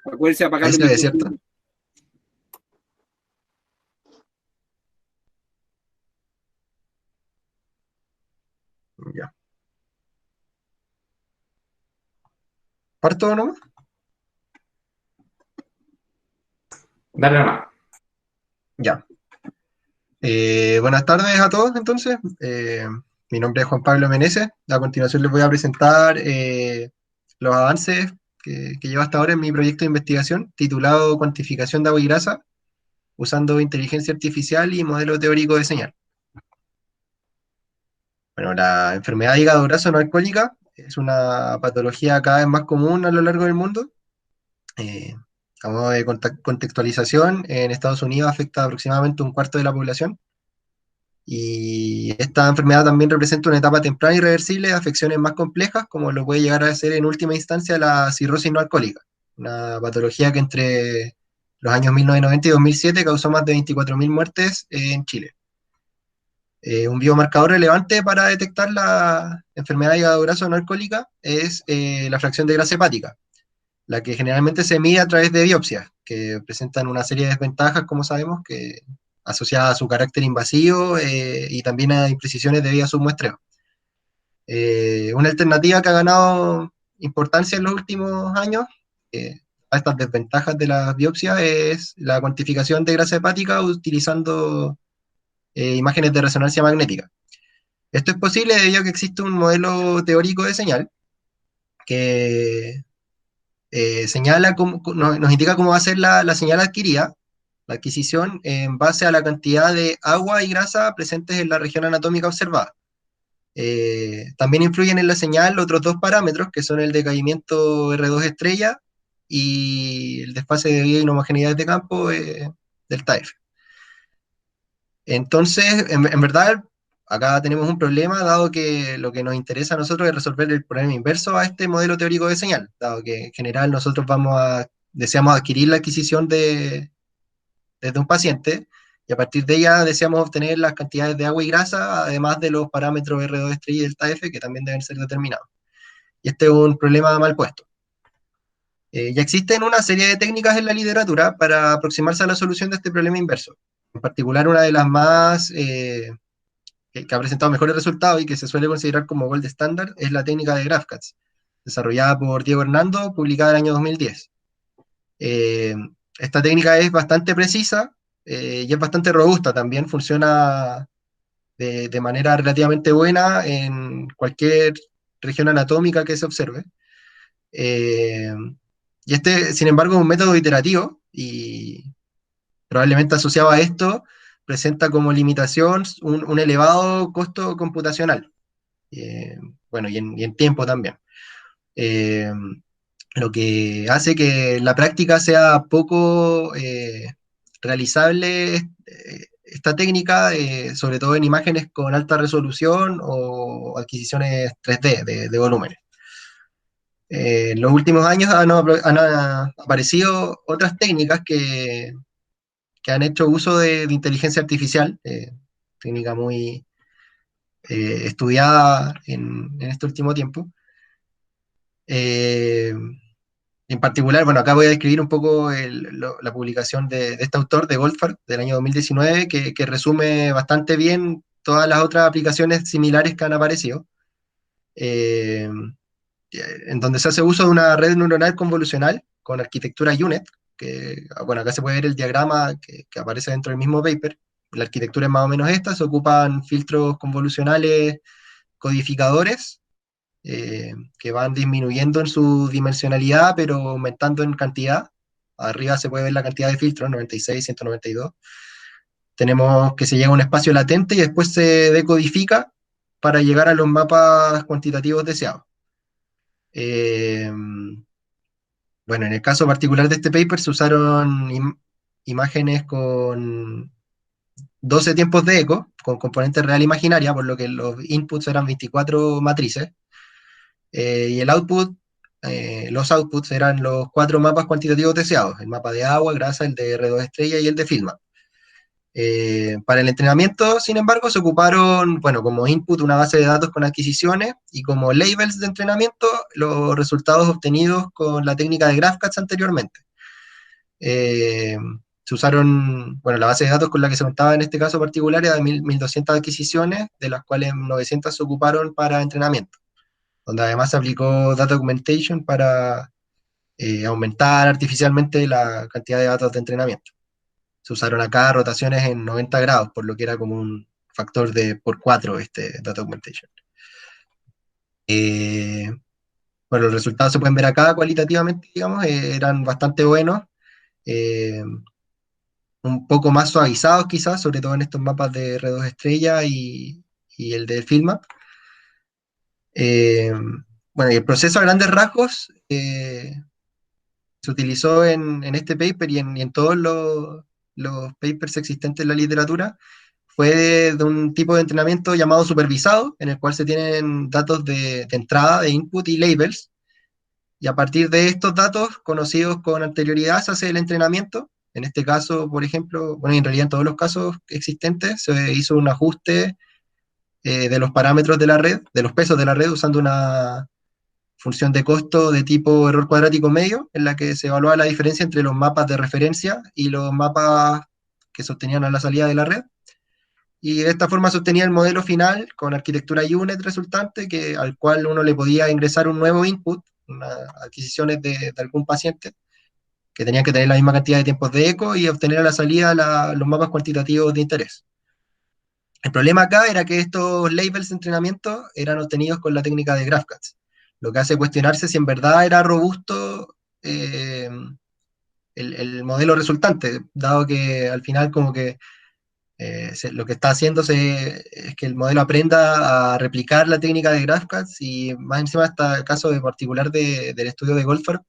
Acuérdense de apagar Ahí los se ve, ¿cierto? micrófonos. Ya. ¿Parto nomás? Dale nomás. Ya. Buenas tardes a todos, entonces. Mi nombre es Juan Pablo Meneses. A continuación les voy a presentar los avances que llevo hasta ahora en mi proyecto de investigación titulado Cuantificación de agua y grasa usando inteligencia artificial y modelo teórico de señal. Bueno, la enfermedad de hígado graso no alcohólica es una patología cada vez más común a lo largo del mundo. Eh, a modo de contextualización, en Estados Unidos afecta aproximadamente un cuarto de la población. Y esta enfermedad también representa una etapa temprana y irreversible de afecciones más complejas, como lo puede llegar a ser en última instancia la cirrosis no alcohólica, una patología que entre los años 1990 y 2007 causó más de 24.000 muertes en Chile. Un biomarcador relevante para detectar la enfermedad de hígado graso no alcohólica es la fracción de grasa hepática, la que generalmente se mide a través de biopsias, que presentan una serie de desventajas, como sabemos, que asociadas a su carácter invasivo y también a imprecisiones debido a su muestreo. Una alternativa que ha ganado importancia en los últimos años a estas desventajas de las biopsias es la cuantificación de grasa hepática utilizando imágenes de resonancia magnética. Esto es posible debido a que existe un modelo teórico de señal que señala nos indica cómo va a ser la señal adquirida, la adquisición, en base a la cantidad de agua y grasa presentes en la región anatómica observada. También influyen en la señal otros dos parámetros, que son el decaimiento R2 estrella y el desfase de vía inhomogeneidad de campo delta F. Entonces, en verdad, acá tenemos un problema, dado que lo que nos interesa a nosotros es resolver el problema inverso a este modelo teórico de señal, dado que en general nosotros deseamos adquirir la adquisición desde un paciente, y a partir de ella deseamos obtener las cantidades de agua y grasa, además de los parámetros R2 estrella y delta F, que también deben ser determinados. Y este es un problema mal puesto. Ya existen una serie de técnicas en la literatura para aproximarse a la solución de este problema inverso. En particular, una de las más que ha presentado mejores resultados y que se suele considerar como gold standard es la técnica de GraphCADS, desarrollada por Diego Hernando, publicada en el año 2010. Eh, Esta técnica es bastante precisa y es bastante robusta también, funciona de manera relativamente buena en cualquier región anatómica que se observe. Eh, y este, sin embargo, es un método iterativo y probablemente asociado a esto presenta como limitación un elevado costo computacional. Eh, bueno, y en tiempo también. Eh, lo que hace que la práctica sea poco realizable esta técnica, sobre todo en imágenes con alta resolución o adquisiciones 3D de volúmenes. En los últimos años han aparecido otras técnicas que han hecho uso de inteligencia artificial, técnica muy estudiada en este último tiempo. Eh, En particular, bueno, acá voy a describir un poco la publicación de este autor, de Goldfarb, del año 2019, que resume bastante bien todas las otras aplicaciones similares que han aparecido, eh, en donde se hace uso de una red neuronal convolucional con arquitectura UNet, que, bueno, acá se puede ver el diagrama que aparece dentro del mismo paper. La arquitectura es más o menos esta, se ocupan filtros convolucionales codificadores que van disminuyendo en su dimensionalidad, pero aumentando en cantidad. Arriba se puede ver la cantidad de filtros, 96, 192. Tenemos que se llega a un espacio latente y después se decodifica para llegar a los mapas cuantitativos deseados. Eh, bueno, en el caso particular de este paper se usaron imágenes con 12 tiempos de eco, con componente real imaginaria, por lo que los inputs eran 24 matrices. Y el output, los outputs eran los cuatro mapas cuantitativos deseados, el mapa de agua, grasa, el de R2 estrella y el de Fieldman. Para el entrenamiento, sin embargo, se ocuparon, bueno, como input una base de datos con adquisiciones y como labels de entrenamiento los resultados obtenidos con la técnica de GraphCADS anteriormente. Eh, Se usaron, bueno, la base de datos con la que se contaba en este caso particular era de 1200 adquisiciones, de las cuales 900 se ocuparon para entrenamiento, donde además se aplicó Data Augmentation para aumentar artificialmente la cantidad de datos de entrenamiento. Se usaron acá rotaciones en 90 grados, por lo que era como un factor de por 4 este Data Augmentation. Eh, bueno, los resultados se pueden ver acá cualitativamente, digamos, eran bastante buenos, eh, un poco más suavizados quizás, sobre todo en estos mapas de R2 estrella y el de Filma. Eh, bueno, y el proceso a grandes rasgos se utilizó en este paper y en todos los papers existentes en la literatura, fue de un tipo de entrenamiento llamado supervisado, en el cual se tienen datos de entrada, de input y labels, y a partir de estos datos conocidos con anterioridad se hace el entrenamiento. En este caso, por ejemplo, bueno, en realidad en todos los casos existentes, se hizo un ajuste de los parámetros de la red, de los pesos de la red, usando una función de costo de tipo error cuadrático medio, en la que se evalúa la diferencia entre los mapas de referencia y los mapas que sostenían a la salida de la red. Y de esta forma se obtenía el modelo final con arquitectura UNet resultante, al cual uno le podía ingresar un nuevo input, unas adquisiciones de algún paciente, que tenían que tener la misma cantidad de tiempos de eco y obtener a la salida los mapas cuantitativos de interés. El problema acá era que estos labels de entrenamiento eran obtenidos con la técnica de GraphCADS, lo que hace cuestionarse si en verdad era robusto el modelo resultante, dado que al final como que lo que está haciéndose es que el modelo aprenda a replicar la técnica de GraphCADS y más encima hasta el caso de particular del estudio de Goldfarb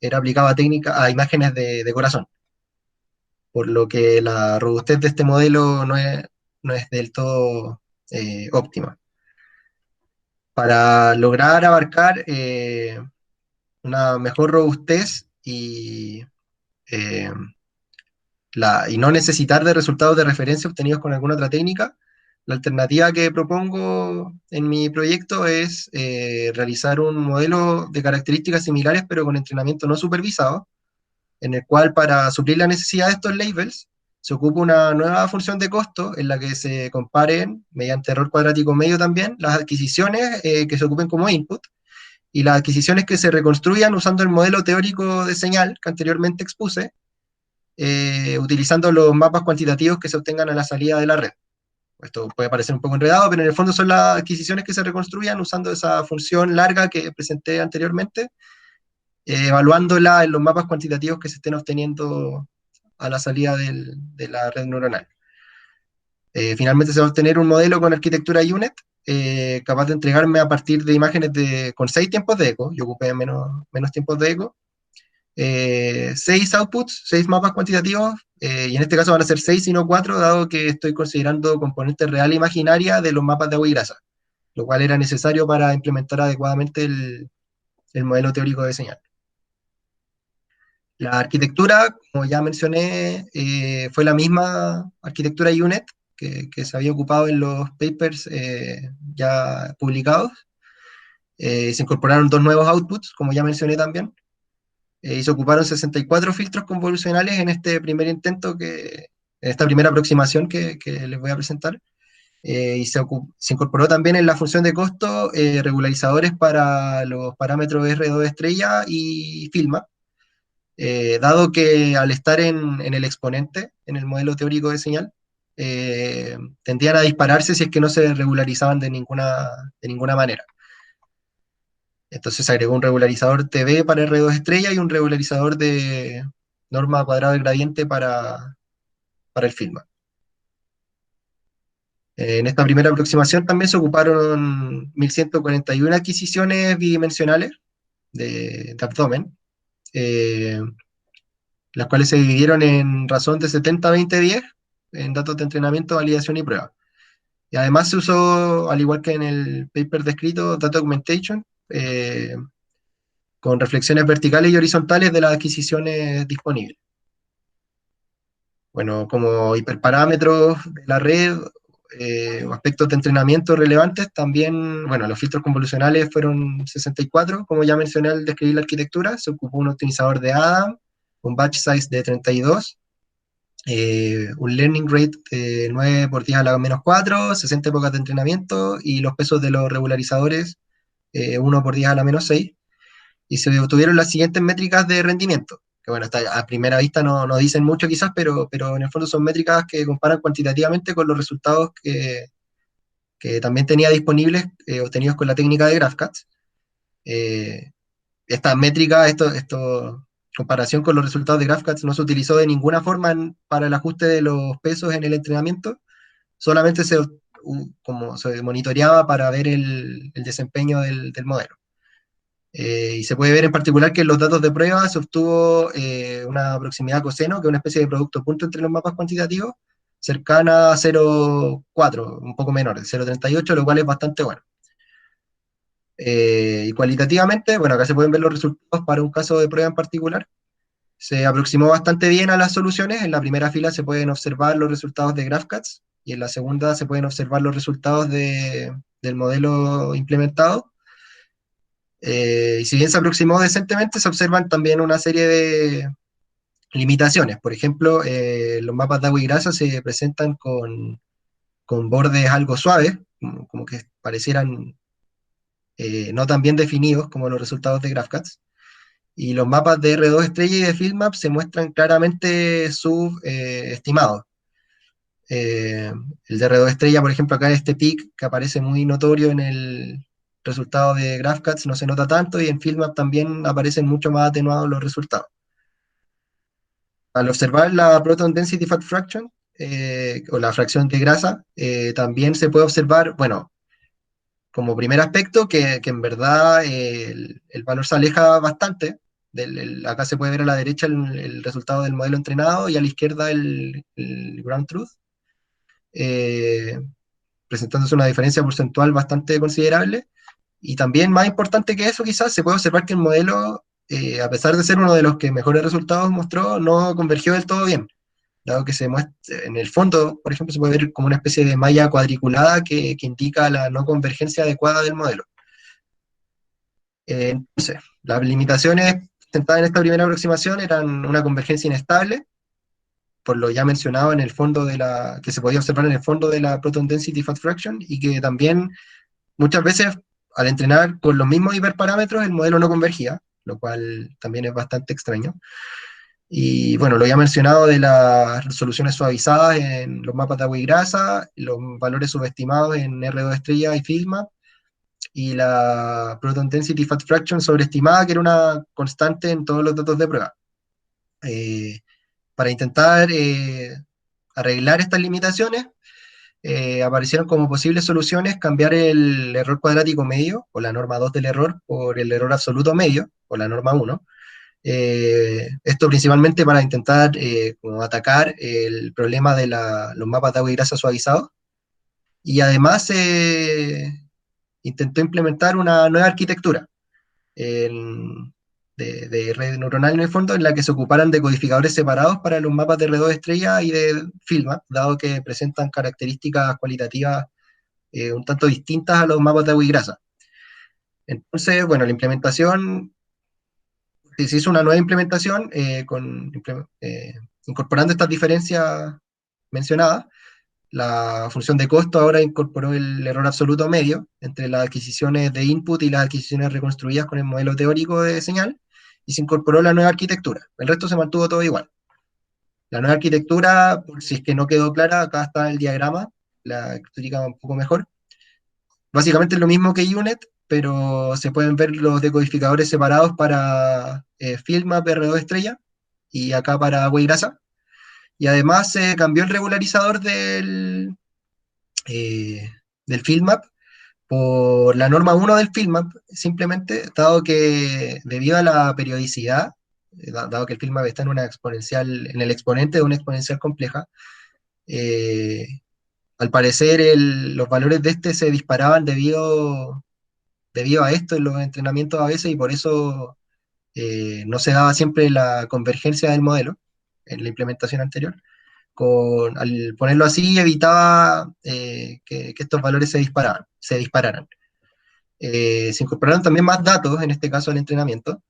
era aplicado a imágenes de corazón, por lo que la robustez de este modelo no es del todo óptima. Para lograr abarcar una mejor robustez eh, y no necesitar de resultados de referencia obtenidos con alguna otra técnica, la alternativa que propongo en mi proyecto es realizar un modelo de características similares, pero con entrenamiento no supervisado, en el cual para suplir la necesidad de estos labels, se ocupa una nueva función de costo en la que se comparen, mediante error cuadrático medio también, las adquisiciones que se ocupen como input y las adquisiciones que se reconstruyan usando el modelo teórico de señal que anteriormente expuse, utilizando los mapas cuantitativos que se obtengan a la salida de la red. Esto puede parecer un poco enredado, pero en el fondo son las adquisiciones que se reconstruyan usando esa función larga que presenté anteriormente, evaluándola en los mapas cuantitativos que se estén obteniendo a la salida de la red neuronal. Finalmente se va a obtener un modelo con arquitectura UNet, capaz de entregarme a partir de imágenes con 6 tiempos de eco, yo ocupé menos tiempos de eco, 6 outputs, 6 mapas cuantitativos, y en este caso van a ser 6 y no 4, dado que estoy considerando componente real e imaginaria de los mapas de agua y grasa, lo cual era necesario para implementar adecuadamente el modelo teórico de señal. La arquitectura, como ya mencioné, fue la misma arquitectura UNet que se había ocupado en los papers ya publicados. Se incorporaron 2 nuevos outputs, como ya mencioné también, y se ocuparon 64 filtros convolucionales en este primer intento, en esta primera aproximación que les voy a presentar. Y se incorporó también en la función de costo regularizadores para los parámetros R2 estrella y Filma, dado que al estar en el exponente, en el modelo teórico de señal, tendían a dispararse si es que no se regularizaban de ninguna manera. Entonces se agregó un regularizador TV para R2 estrella y un regularizador de norma cuadrada del gradiente para el Filma. En esta primera aproximación también se ocuparon 1141 adquisiciones bidimensionales de abdomen, eh, las cuales se dividieron en razón de 70-20-10 en datos de entrenamiento, validación y prueba. Y además se usó, al igual que en el paper descrito, Data Augmentation, con reflexiones verticales y horizontales de las adquisiciones disponibles. Bueno, como hiperparámetros de la red, o aspectos de entrenamiento relevantes, también, bueno, los filtros convolucionales fueron 64, como ya mencioné al describir la arquitectura, se ocupó un optimizador de Adam, un batch size de 32, un learning rate de 9 por 10 a la menos 4, 60 épocas de entrenamiento, y los pesos de los regularizadores, 1 por 10 a la menos 6, y se obtuvieron las siguientes métricas de rendimiento, que bueno, a primera vista no dicen mucho quizás, pero en el fondo son métricas que comparan cuantitativamente con los resultados que también tenía disponibles, obtenidos con la técnica de GraphCADS. Eh, Esta métrica, comparación con los resultados de GraphCADS no se utilizó de ninguna forma para el ajuste de los pesos en el entrenamiento, solamente como se monitoreaba para ver el desempeño del modelo. Y se puede ver en particular que en los datos de prueba se obtuvo una proximidad coseno, que es una especie de producto punto entre los mapas cuantitativos, cercana a 0,4, un poco menor, de 0,38, lo cual es bastante bueno. Y cualitativamente, bueno, acá se pueden ver los resultados para un caso de prueba en particular. Se aproximó bastante bien a las soluciones. En la primera fila se pueden observar los resultados de GraphCADS y en la segunda se pueden observar los resultados del modelo implementado. Y si bien se aproximó decentemente, se observan también una serie de limitaciones. Por ejemplo, los mapas de agua y grasa se presentan con bordes algo suaves, como que parecieran no tan bien definidos como los resultados de GraphCADS. Y los mapas de R2 estrella y de FieldMap se muestran claramente subestimados. El de R2 estrella, por ejemplo, acá en este peak que aparece muy notorio en el resultado de GraphCADS no se nota tanto, y en FieldMap también aparecen mucho más atenuados los resultados. Al observar la Proton Density Fat Fraction, o la fracción de grasa, también se puede observar, bueno, como primer aspecto, que en verdad el valor se aleja bastante. Acá se puede ver a la derecha el resultado del modelo entrenado y a la izquierda el ground truth, eh, presentándose una diferencia porcentual bastante considerable. Y también, más importante que eso, quizás, se puede observar que el modelo, a pesar de ser uno de los que mejores resultados mostró, no convergió del todo bien, dado que se muestra, en el fondo, por ejemplo, se puede ver como una especie de malla cuadriculada que indica la no convergencia adecuada del modelo. Entonces, las limitaciones presentadas en esta primera aproximación eran una convergencia inestable, por lo ya mencionado en el fondo que se podía observar en el fondo de la Proton Density Fat Fraction, y que también muchas veces al entrenar con los mismos hiperparámetros el modelo no convergía, lo cual también es bastante extraño. Y bueno, lo ya mencionado de las resoluciones suavizadas en los mapas de agua y grasa, los valores subestimados en R2 estrella y Figma, y la Proton Density Fat Fraction sobreestimada, que era una constante en todos los datos de prueba. Eh, para intentar arreglar estas limitaciones, aparecieron como posibles soluciones cambiar el error cuadrático medio, o la norma 2 del error, por el error absoluto medio, o la norma 1. Esto principalmente para intentar como atacar el problema de los mapas de agua y grasa suavizados. Y además intentó implementar una nueva arquitectura en- de red neuronal en el fondo, en la que se ocuparan de codificadores separados para los mapas de R2 estrella y de FieldMap, dado que presentan características cualitativas un tanto distintas a los mapas de agua y grasa. Entonces, bueno, la implementación, se hizo una nueva implementación incorporando estas diferencias mencionadas. La función de costo ahora incorporó el error absoluto medio entre las adquisiciones de input y las adquisiciones reconstruidas con el modelo teórico de señal, y se incorporó la nueva arquitectura. El resto se mantuvo todo igual. La nueva arquitectura, por si es que no quedó clara, acá está el diagrama, la explica un poco mejor. Básicamente es lo mismo que UNet, pero se pueden ver los decodificadores separados para FieldMap R2 estrella y acá para agua y grasa. Y además se cambió el regularizador eh, del FieldMap por la norma 1 del FieldMap, simplemente, dado que debido a la periodicidad, dado que el FieldMap está en el exponente de una exponencial compleja, eh, al parecer los valores de este se disparaban debido a esto en los entrenamientos a veces, y por eso no se daba siempre la convergencia del modelo en la implementación anterior. al ponerlo así evitaba que estos valores se dispararan. Se incorporaron también más datos, en este caso al entrenamiento.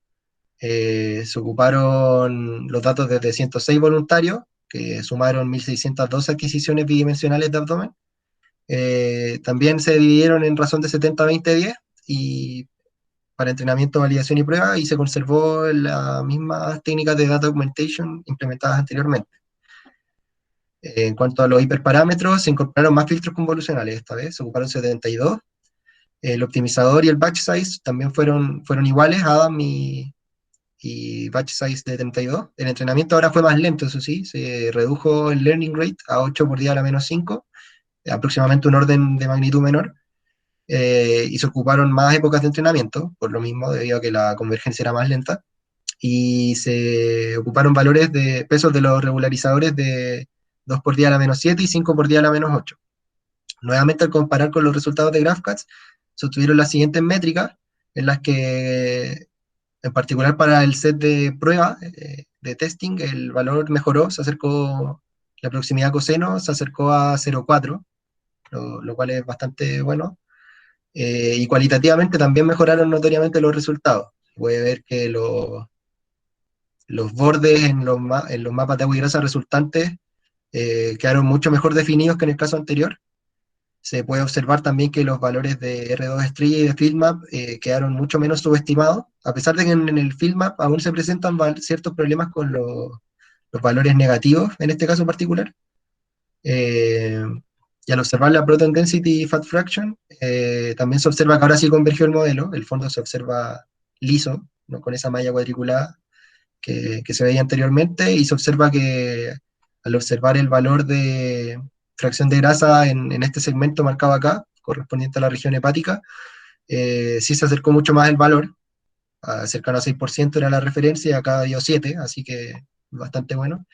Se ocuparon los datos desde 106 voluntarios, que sumaron 1.612 adquisiciones bidimensionales de abdomen. También se dividieron en razón de 70-20-10 y para entrenamiento, validación y prueba, y se conservó las mismas técnicas de data augmentation implementadas anteriormente. En cuanto a los hiperparámetros, se incorporaron más filtros convolucionales esta vez, se ocuparon 72. El optimizador y el batch size también fueron iguales, Adam y batch size de 32. El entrenamiento ahora fue más lento, eso sí, se redujo el learning rate a 8 por día a la menos 5, aproximadamente un orden de magnitud menor, y se ocuparon más épocas de entrenamiento, por lo mismo, debido a que la convergencia era más lenta, y se ocuparon valores de pesos de los regularizadores de 2 por día a la menos 7 y 5 por día a la menos 8. Nuevamente, al comparar con los resultados de GraphCats, se obtuvieron las siguientes métricas, en las que, en particular para el set de prueba, de testing, el valor mejoró, la proximidad coseno se acercó a 0,4, lo cual es bastante bueno. Y cualitativamente también mejoraron notoriamente los resultados. Puede ver que los bordes en los mapas de agua y grasa resultantes quedaron mucho mejor definidos que en el caso anterior. Se puede observar también que los valores de R2 estrella y de Fieldmap quedaron mucho menos subestimados, a pesar de que en el Fieldmap aún se presentan ciertos problemas con los valores negativos, en este caso particular. Eh, y al observar la Proton Density y Fat Fraction, también se observa que ahora sí convergió el modelo, el fondo se observa liso, ¿no? Con esa malla cuadriculada que se veía anteriormente, y se observa que al observar el valor de fracción de grasa en este segmento marcado acá, correspondiente a la región hepática, sí se acercó mucho más el valor, cercano a 6% era la referencia, y acá dio 7, así que bastante bueno.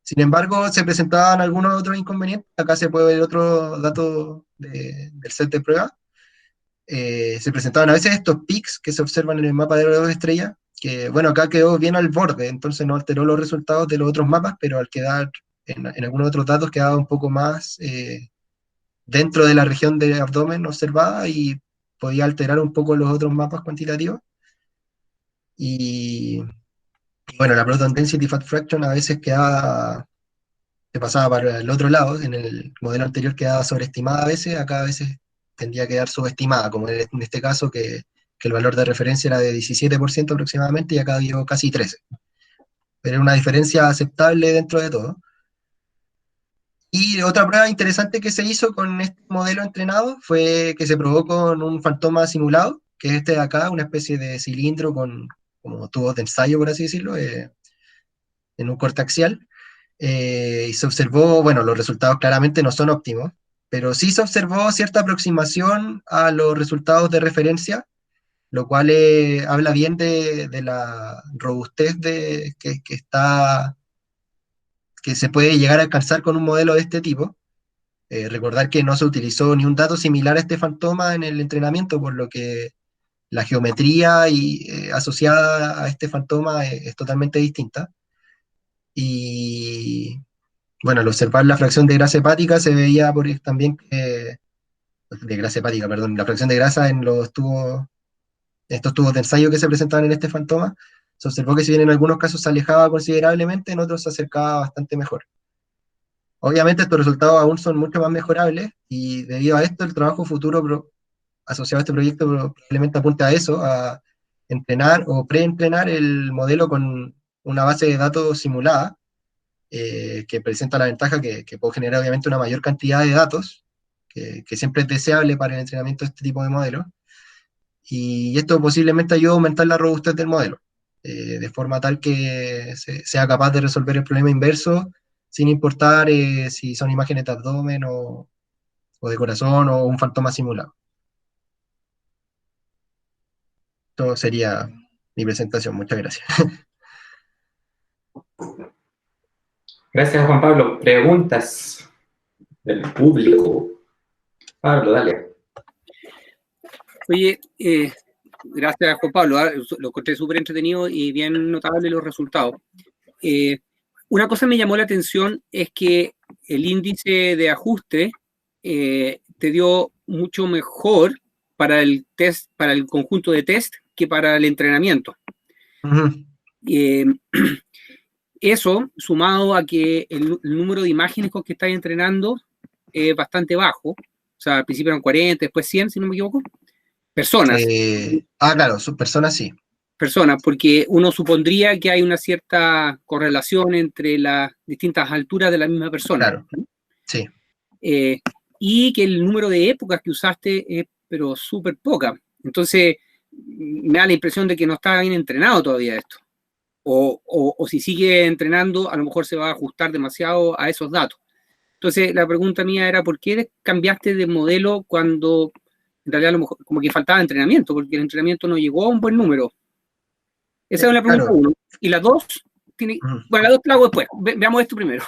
Sin embargo, se presentaban algunos otros inconvenientes. Acá se puede ver otro dato del set de prueba. Se presentaban a veces estos peaks que se observan en el mapa de las dos estrellas, que bueno, acá quedó bien al borde, entonces no alteró los resultados de los otros mapas, pero al quedar en algunos otros datos quedaba un poco más dentro de la región de abdomen observada y podía alterar un poco los otros mapas cuantitativos. Y bueno, la Proton Density Fat Fraction a veces se pasaba para el otro lado, en el modelo anterior quedaba sobreestimada a veces tendría a quedar subestimada, como en este caso que el valor de referencia era de 17% aproximadamente y acá dio casi 13%. Pero era una diferencia aceptable dentro de todo. Y otra prueba interesante que se hizo con este modelo entrenado fue que se probó con un fantoma simulado, que es este de acá, una especie de cilindro con como tubos de ensayo, por así decirlo, en un corte axial. Y se observó, bueno, los resultados claramente no son óptimos, pero sí se observó cierta aproximación a los resultados de referencia, lo cual habla bien de la robustez que se puede llegar a alcanzar con un modelo de este tipo. Recordar que no se utilizó ni un dato similar a este fantoma en el entrenamiento, por lo que la geometría asociada a este fantoma es totalmente distinta. Y bueno, al observar la fracción de grasa hepática se veía también de grasa hepática, perdón, la fracción de grasa en estos tubos de ensayo que se presentaban en este fantoma, se observó que si bien en algunos casos se alejaba considerablemente, en otros se acercaba bastante mejor. Obviamente estos resultados aún son mucho más mejorables y debido a esto el trabajo futuro asociado a este proyecto probablemente apunta a eso, a entrenar o pre-entrenar el modelo con una base de datos simulada, que presenta la ventaja que puede generar obviamente una mayor cantidad de datos, que siempre es deseable para el entrenamiento de este tipo de modelos, y esto posiblemente ayude a aumentar la robustez del modelo, de forma tal que sea capaz de resolver el problema inverso sin importar si son imágenes de abdomen o de corazón o un fantoma simulado. Esto sería mi presentación. Muchas gracias. Gracias, Juan Pablo. Preguntas del público. Pablo, dale. Oye, gracias Juan Pablo, lo encontré súper entretenido y bien notable los resultados. Una cosa me llamó la atención es que el índice de ajuste te dio mucho mejor para el test, para el conjunto de test que para el entrenamiento. Eh, eso, sumado a que el número de imágenes con que estáis entrenando es bastante bajo, o sea, al principio eran 40, después 100, si no me equivoco, personas. Claro, sus personas sí. Personas, porque uno supondría que hay una cierta correlación entre las distintas alturas de la misma persona. Claro, sí. Y que el número de épocas que usaste es, pero súper poca. Entonces, me da la impresión de que no está bien entrenado todavía esto. O si sigue entrenando, a lo mejor se va a ajustar demasiado a esos datos. Entonces, la pregunta mía era, ¿por qué cambiaste de modelo cuando en realidad a lo mejor como que faltaba entrenamiento? Porque el entrenamiento no llegó a un buen número. Esa es la pregunta Claro. 1. Y la 2, bueno, la 2 la hago después. Veamos esto primero.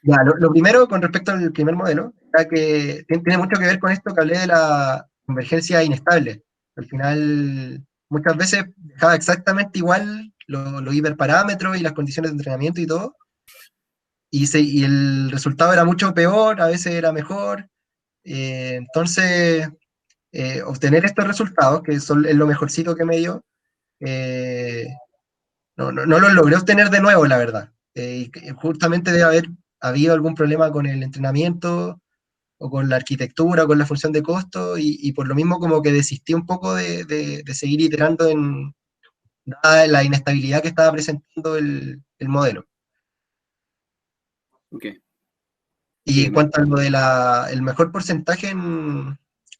Ya, lo primero, con respecto al primer modelo, ya que tiene mucho que ver con esto que hablé de la convergencia inestable. Al final, muchas veces dejaba exactamente igual los hiperparámetros y las condiciones de entrenamiento y todo, y el resultado era mucho peor, a veces era mejor. Entonces, obtener estos resultados, que es lo mejorcito que me dio, no los logré obtener de nuevo, la verdad. Y justamente debe haber habido algún problema con el entrenamiento o con la arquitectura o con la función de costo, y por lo mismo como que desistí un poco de seguir iterando dada la inestabilidad que estaba presentando el modelo. Okay. Y en cuanto a lo de el mejor porcentaje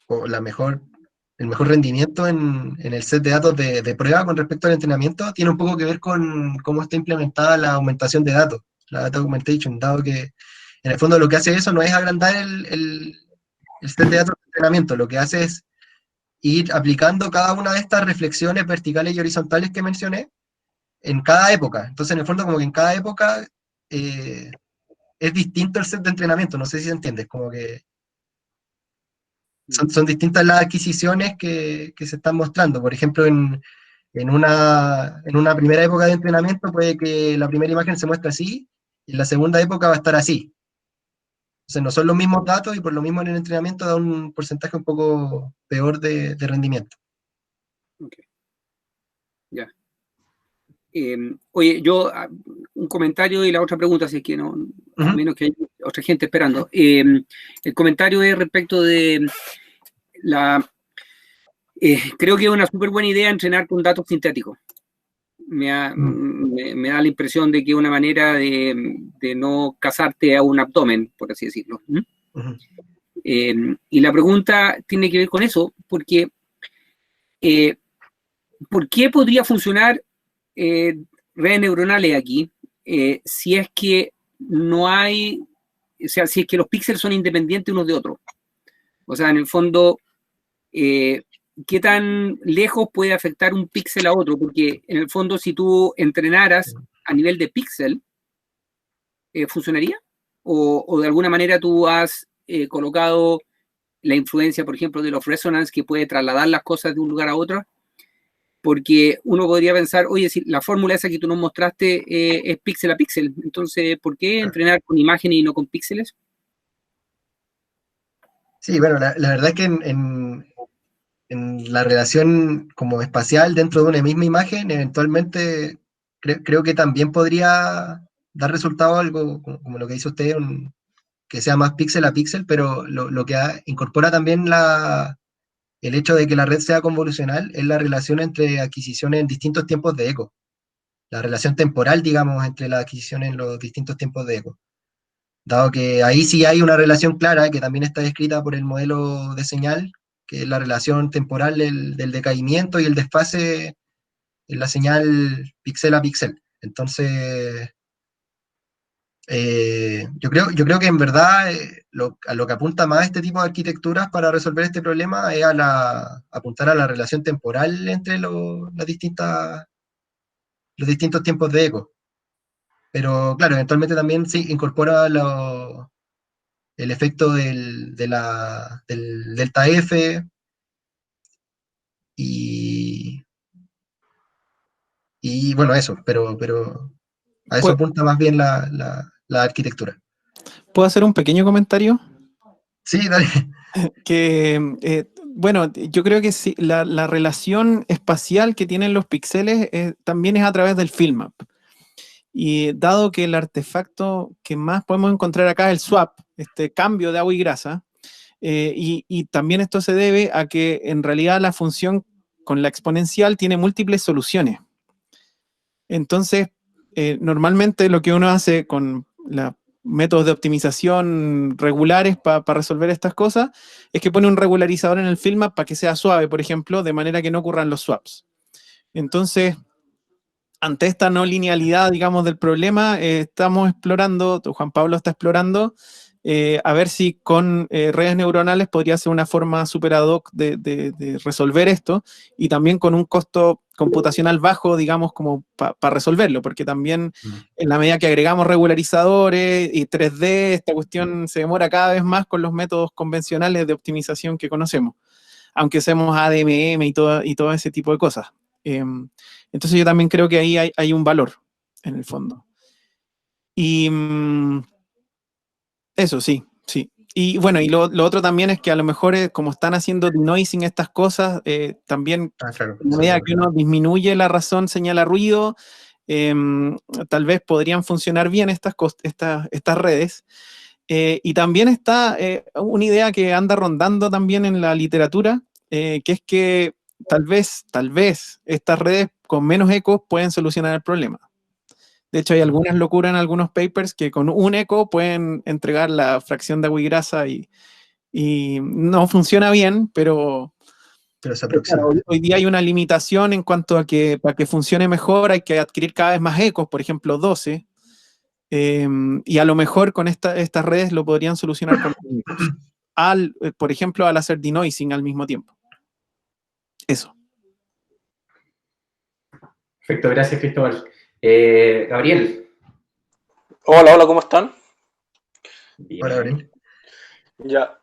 o el mejor rendimiento en el set de datos de prueba con respecto al entrenamiento, tiene un poco que ver con cómo está implementada la aumentación de datos, la data augmentation, dado que en el fondo lo que hace eso no es agrandar el set de datos de entrenamiento, lo que hace es ir aplicando cada una de estas reflexiones verticales y horizontales que mencioné en cada época. Entonces, en el fondo, como que en cada época es distinto el set de entrenamiento, no sé si se entiende, como que son distintas las adquisiciones que se están mostrando. Por ejemplo, en una primera época de entrenamiento puede que la primera imagen se muestre así, y en la segunda época va a estar así. Entonces no son los mismos datos, y por lo mismo en el entrenamiento da un porcentaje un poco peor de rendimiento. Okay. Ya. Oye, un comentario y la otra pregunta, si es que no, a menos que haya otra gente esperando. El comentario es respecto de creo que es una súper buena idea entrenar con datos sintéticos. Me da la impresión de que es una manera de no casarte a un abdomen, por así decirlo. Y la pregunta tiene que ver con eso, porque ¿por qué podría funcionar redes neuronales aquí si es que no hay, o sea, si es que los píxeles son independientes unos de otros? O sea, en el fondo, ¿qué tan lejos puede afectar un píxel a otro? Porque en el fondo, si tú entrenaras a nivel de píxel, ¿funcionaría? O de alguna manera tú has colocado la influencia, por ejemplo, de los resonance que puede trasladar las cosas de un lugar a otro, porque uno podría pensar, oye, si la fórmula esa que tú nos mostraste es píxel a píxel, entonces, ¿por qué entrenar con imágenes y no con píxeles? Sí, bueno, la verdad es que en la relación como espacial dentro de una misma imagen, eventualmente creo que también podría dar resultado algo como lo que hizo usted, que sea más píxel a píxel, pero lo que incorpora también el hecho de que la red sea convolucional es la relación entre adquisiciones en distintos tiempos de eco, la relación temporal, digamos, entre las adquisiciones en los distintos tiempos de eco. Dado que ahí sí hay una relación clara, que también está descrita por el modelo de señal, que es la relación temporal del decaimiento y el desfase en la señal píxel a píxel. Entonces, yo creo que en verdad a lo que apunta más este tipo de arquitecturas para resolver este problema es apuntar a la relación temporal entre los distintos tiempos de eco. Pero claro, eventualmente también sí incorpora el efecto del delta F y bueno, eso, pero A eso apunta más bien la arquitectura. ¿Puedo hacer un pequeño comentario? Sí, dale. Bueno, yo creo que sí, la relación espacial que tienen los píxeles también es a través del field-map. Y dado que el artefacto que más podemos encontrar acá es el swap, este cambio de agua y grasa, y también esto se debe a que en realidad la función con la exponencial tiene múltiples soluciones. Entonces, normalmente lo que uno hace con los métodos de optimización regulares para resolver estas cosas es que pone un regularizador en el field-map para que sea suave, por ejemplo, de manera que no ocurran los swaps. Entonces, ante esta no linealidad, digamos, del problema, estamos explorando, Juan Pablo está explorando, a ver si con redes neuronales podría ser una forma super ad hoc de resolver esto, y también con un costo computacional bajo, digamos, como para resolverlo, porque también en la medida que agregamos regularizadores y 3D, esta cuestión se demora cada vez más con los métodos convencionales de optimización que conocemos, aunque usemos ADMM y todo ese tipo de cosas. Entonces yo también creo que ahí hay un valor, en el fondo. Y eso, sí. Y bueno, y lo otro también es que a lo mejor, como están haciendo denoising estas cosas, también, Claro, a medida que uno disminuye la razón señala ruido, tal vez podrían funcionar bien estas redes. Y también está una idea que anda rondando también en la literatura, que es que tal vez estas redes con menos ecos pueden solucionar el problema. De hecho, hay algunas locuras en algunos papers que con un eco pueden entregar la fracción de agua y grasa y no funciona bien, pero se aproxima. claro, hoy día hay una limitación en cuanto a que para que funcione mejor hay que adquirir cada vez más ecos, por ejemplo 12, y a lo mejor con estas redes lo podrían solucionar con ecos, por ejemplo, al hacer denoising al mismo tiempo. Eso. Perfecto, gracias, Cristóbal. Gabriel. Hola, ¿cómo están? Bien. Hola, Gabriel. Ya.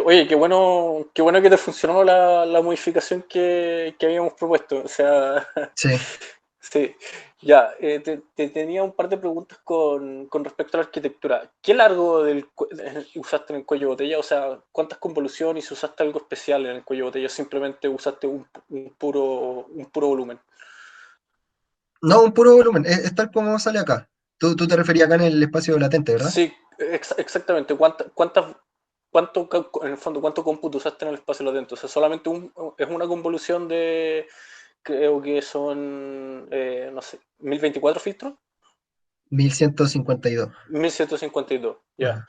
Oye, qué bueno que te funcionó la modificación que habíamos propuesto. O sea, Sí. sí. Ya, te tenía un par de preguntas con respecto a la arquitectura. ¿Qué largo usaste en el cuello de botella? O sea, ¿cuántas convoluciones? ¿Usaste algo especial en el cuello de botella? ¿O simplemente usaste un puro volumen? No, un puro volumen, es tal como sale acá. Tú te referías acá en el espacio latente, ¿verdad? Sí, exactamente. En el fondo, ¿cuánto cómputo usaste en el espacio latente? O sea, solamente es una convolución de, creo que son, no sé, 1024 filtros. 1152. 1152, ya. Ajá.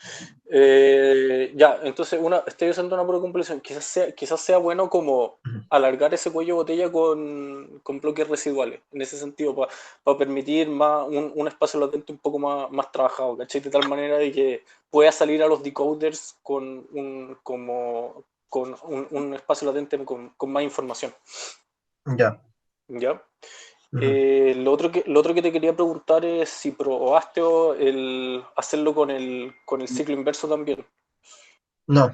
Ya, entonces estoy usando una pura convolución. Quizás sea bueno como alargar ese cuello de botella con bloques residuales, en ese sentido, para permitir un espacio latente un poco más trabajado, ¿cachai? De tal manera de que pueda salir a los decoders con un espacio latente con más información. Ya. ¿Ya? Lo otro que te quería preguntar es si probaste hacerlo con el ciclo inverso también. No,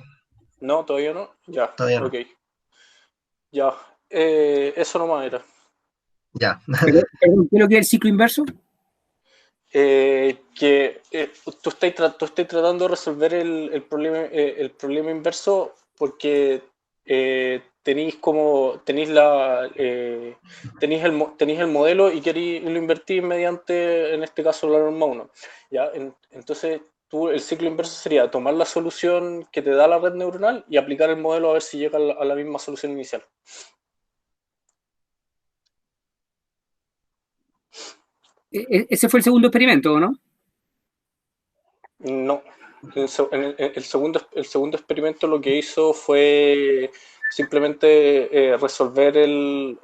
¿No? ¿Todavía no? Ya, todavía no. ok. Ya, eso nomás era. Ya. ¿Pero qué es lo que es el ciclo inverso? Que tú estás tratando de resolver el problema inverso porque tenéis el modelo y queréis lo invertir mediante, en este caso, la norma 1. ¿Ya? Entonces, el ciclo inverso sería tomar la solución que te da la red neuronal y aplicar el modelo a ver si llega a la misma solución inicial. Ese fue el segundo experimento, ¿no? No. El segundo experimento lo que hizo fue simplemente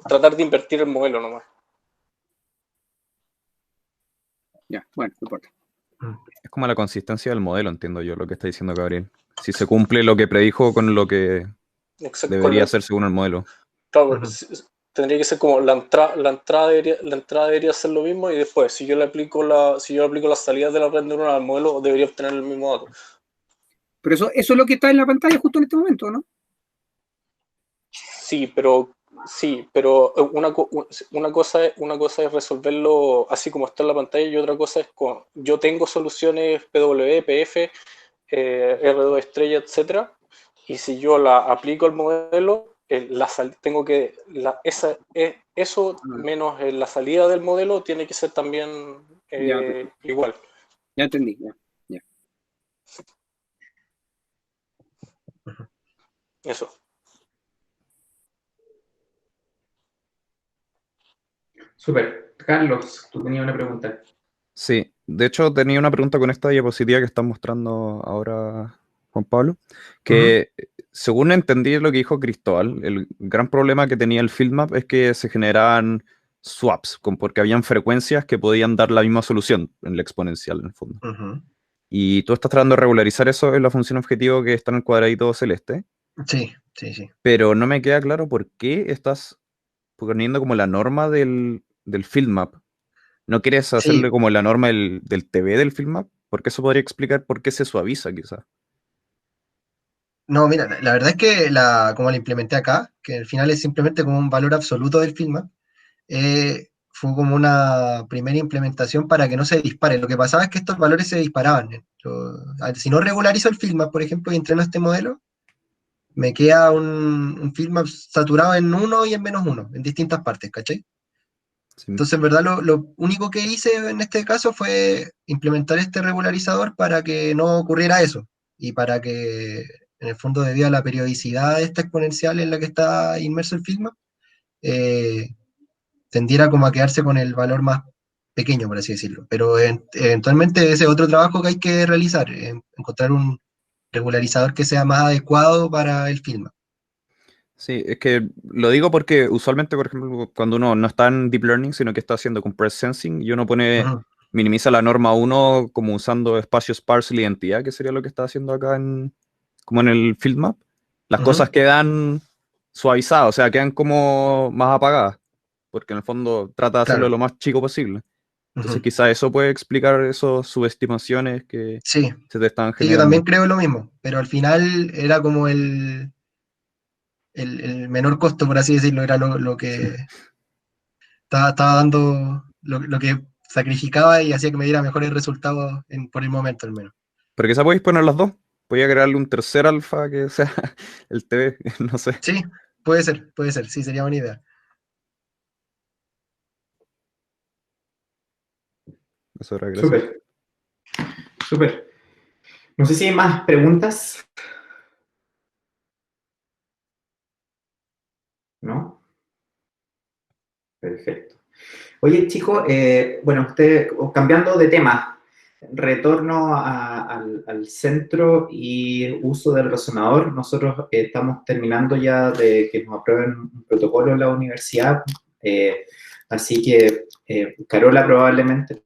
tratar de invertir el modelo nomás. Ya, bueno, no importa. Es como la consistencia del modelo, entiendo yo, lo que está diciendo Gabriel. Si se cumple lo que predijo con lo que debería hacer según el modelo. Claro, tendría que ser como la entrada debería ser lo mismo, y después, si yo le aplico las salidas de la red neuronal al modelo, debería obtener el mismo dato. Pero eso es lo que está en la pantalla justo en este momento, ¿no? Sí, pero Sí, pero una cosa es resolverlo así como está en la pantalla y otra cosa es yo tengo soluciones PW, PF, R2 estrella, etcétera, y si yo la aplico al modelo, tengo que eso menos la salida del modelo tiene que ser también igual. Ya entendí, ya. Eso. Súper. Carlos, tú tenías una pregunta. Sí, de hecho tenía una pregunta con esta diapositiva que está mostrando ahora Juan Pablo, que según entendí lo que dijo Cristóbal, el gran problema que tenía el FieldMap es que se generaban swaps, porque habían frecuencias que podían dar la misma solución en la exponencial, en el fondo. Y tú estás tratando de regularizar eso en la función objetivo que está en el cuadradito celeste. Sí. Pero no me queda claro por qué estás poniendo como la norma del FieldMap. ¿No quieres hacerle como la norma del TV del FieldMap? Porque eso podría explicar por qué se suaviza, quizás. No, mira, la verdad es que como la implementé acá, que al final es simplemente como un valor absoluto del FieldMap, fue como una primera implementación para que no se dispare. Lo que pasaba es que estos valores se disparaban. Si no regularizo el FieldMap, por ejemplo, y entreno este modelo, me queda un FieldMap saturado en 1 y en -1, en distintas partes, ¿cachai? Sí. Entonces, en verdad, lo único que hice en este caso fue implementar este regularizador para que no ocurriera eso y para que, en el fondo, debido a la periodicidad de esta exponencial en la que está inmerso el FieldMap, tendiera como a quedarse con el valor más pequeño, por así decirlo. Pero eventualmente ese es otro trabajo que hay que realizar, encontrar un regularizador que sea más adecuado para el FieldMap. Sí, es que lo digo porque usualmente, por ejemplo, cuando uno no está en Deep Learning, sino que está haciendo Compressed Sensing, y uno minimiza la norma 1 como usando espacio sparsely identidad, que sería lo que está haciendo acá como en el field map, las cosas quedan suavizadas, o sea, quedan como más apagadas, porque en el fondo trata de hacerlo lo más chico posible. Entonces quizá eso puede explicar esas subestimaciones que se te están generando. Sí, yo también creo lo mismo, pero al final era como el menor costo, por así decirlo, era lo que estaba dando, lo que sacrificaba y hacía que me diera mejores resultados por el momento al menos. Pero quizá podéis poner las dos. Podía agregarle un tercer alfa que sea el TV, no sé. Sí, puede ser, sí, sería buena idea. Eso era, gracias. Súper. No sé si hay más preguntas. ¿No? Perfecto. Oye, chicos, bueno, cambiando de tema, retorno al centro y uso del resonador. Nosotros estamos terminando ya de que nos aprueben un protocolo en la universidad, así que Carola probablemente